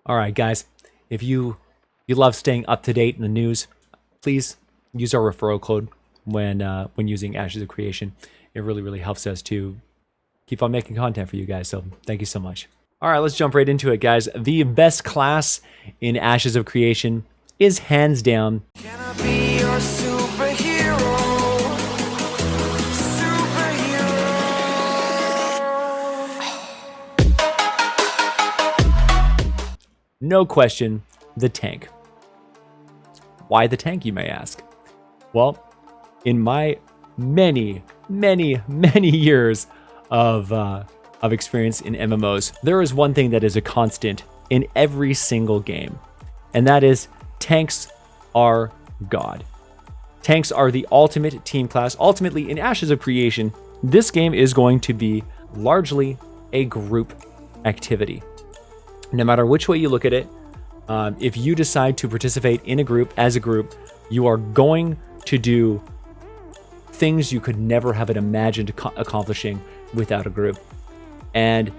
All right, guys, if you love staying up to date in the news, please use our referral code when using Ashes of Creation. It really helps us to keep on making content for you guys. So thank you so much. All right, let's jump right into it, guys. The best class in Ashes of Creation is hands down. Can I be your superhero? No question, the tank. Why the tank, you may ask? Well, in my many years of experience in MMOs, there is one thing that is a constant in every single game, and that is tanks are God. Tanks are the ultimate team class. Ultimately, in Ashes of Creation, this game is going to be largely a group activity. No matter which way you look at it, if you decide to participate in a group as a group, you are going to do things you could never have imagined accomplishing without a group. And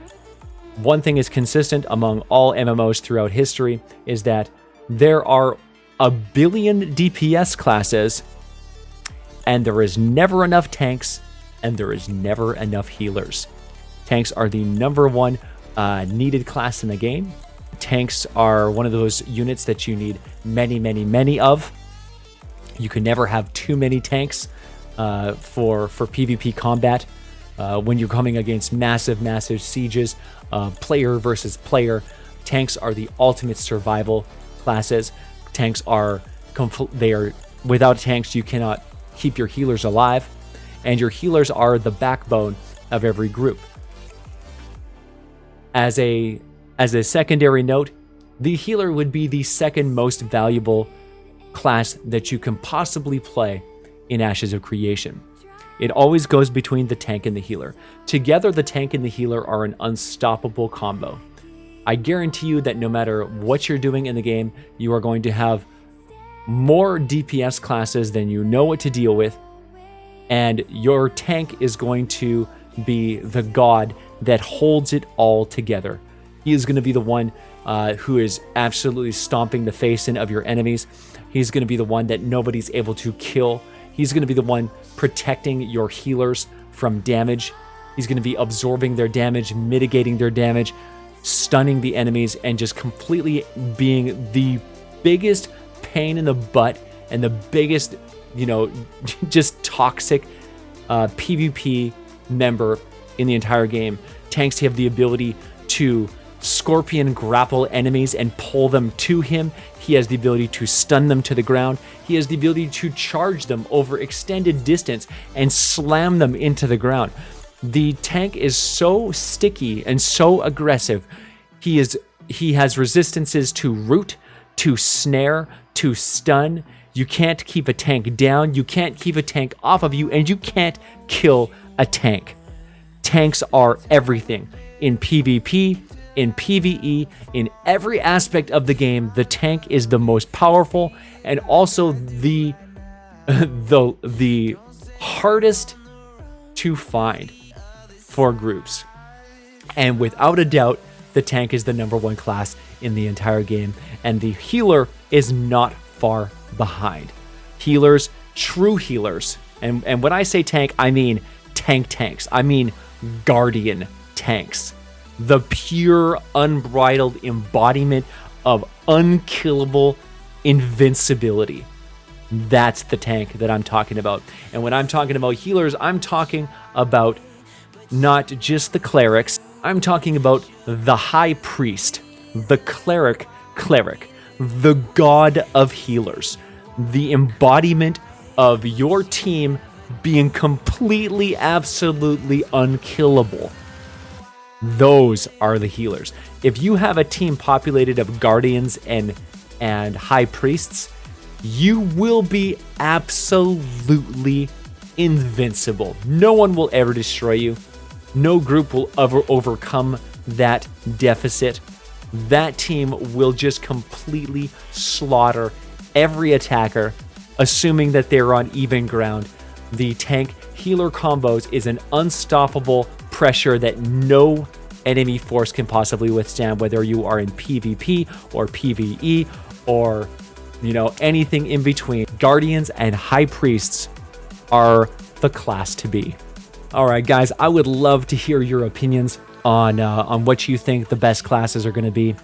one thing is consistent among all MMOs throughout history is that there are a billion DPS classes, and there is never enough tanks, and there is never enough healers. Tanks are the number one needed class in the game. Tanks are one of those units that you need many of. You can never have too many tanks for PvP combat. When you're coming against massive sieges, player versus player, tanks are the ultimate survival classes. Tanks are without tanks you cannot keep your healers alive, and your healers are the backbone of every group. As a secondary note, the healer would be the second most valuable class that you can possibly play in Ashes of Creation. It always goes between the tank and the healer. Together, the tank and the healer are an unstoppable combo. I guarantee you that no matter what you're doing in the game, you are going to have more DPS classes than you know what to deal with, and your tank is going to be the god that holds it all together. He is going to be the one who is absolutely stomping the face in of your enemies. He's going to be the one that nobody's able to kill. He's going to be the one protecting your healers from damage. He's going to be absorbing their damage, mitigating their damage, stunning the enemies, and just completely being the biggest pain in the butt and the biggest, just toxic PvP member in the entire game. Tanks have the ability to scorpion grapple enemies and pull them to him. He has the ability to stun them to the ground. He has the ability to charge them over extended distance and slam them into the ground. The tank is so sticky and so aggressive. He has resistances to root, to snare, to stun. You can't keep a tank down, you can't keep a tank off of you, and you can't kill a tank. Tanks are everything. In PvP, in PvE, in every aspect of the game, the tank is the most powerful and also the hardest to find for groups. And without a doubt, the tank is the number one class in the entire game, and the healer is not far behind. Healers, true healers, and when I say tank, I mean tanks. I mean guardian tanks. The pure, unbridled embodiment of unkillable invincibility. That's the tank that I'm talking about. And when I'm talking about healers, I'm talking about not just the clerics. I'm talking about the high priest, the cleric, the god of healers, the embodiment of your team being completely, absolutely unkillable. Those are the healers. If you have a team populated of guardians and high priests, you will be absolutely invincible. No one will ever destroy you. No group will ever overcome that deficit. That team will just completely slaughter every attacker, assuming that they're on even ground. The tank healer combos is an unstoppable pressure that no enemy force can possibly withstand, whether you are in PvP or PvE or, you know, anything in between. Guardians and High Priests are the class to be. All right, guys, I would love to hear your opinions on what you think the best classes are going to be.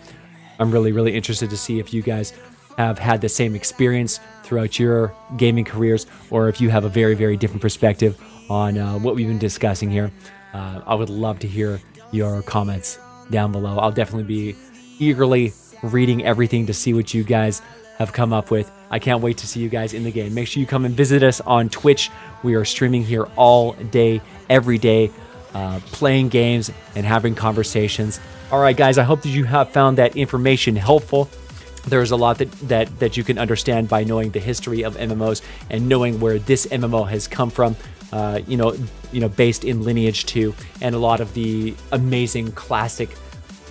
I'm really interested to see if you guys have had the same experience throughout your gaming careers, or if you have a very different perspective on what we've been discussing here. I would love to hear your comments down below. I'll definitely be eagerly reading everything to see what you guys have come up with. I can't wait to see you guys in the game. Make sure you come and visit us on Twitch. We are streaming here all day, every day, playing games and having conversations. All right, guys, I hope that you have found that information helpful. There's a lot that you can understand by knowing the history of MMOs and knowing where this MMO has come from. You know, based in Lineage 2, and a lot of the amazing classic,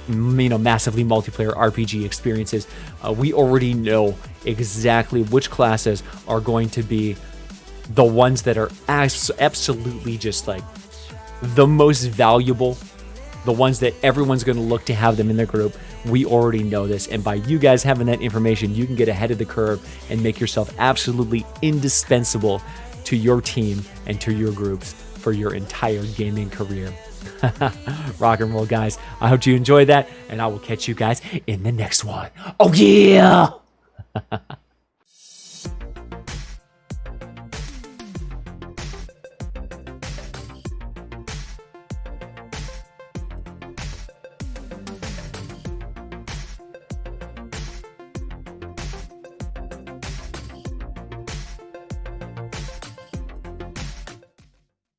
you know, massively multiplayer RPG experiences. We already know exactly which classes are going to be the ones that are absolutely just like the most valuable, the ones that everyone's going to look to have them in their group. We already know this, and by you guys having that information, you can get ahead of the curve and make yourself absolutely indispensable to your team and to your groups for your entire gaming career. Rock and roll, guys. I hope you enjoyed that, and I will catch you guys in the next one. Oh yeah!